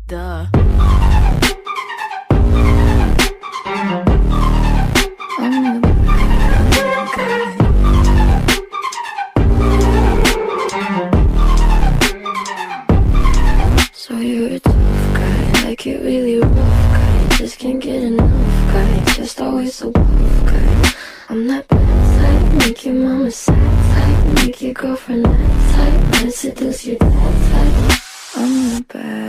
Duh. I'm the bad guy. So you're a tough guy, like it really rough guy. Just can't get enough guy, just always so tough guy. I'm that bad type, make your mama sad type, make your girlfriend that type, and seduce your dad type. I'm the bad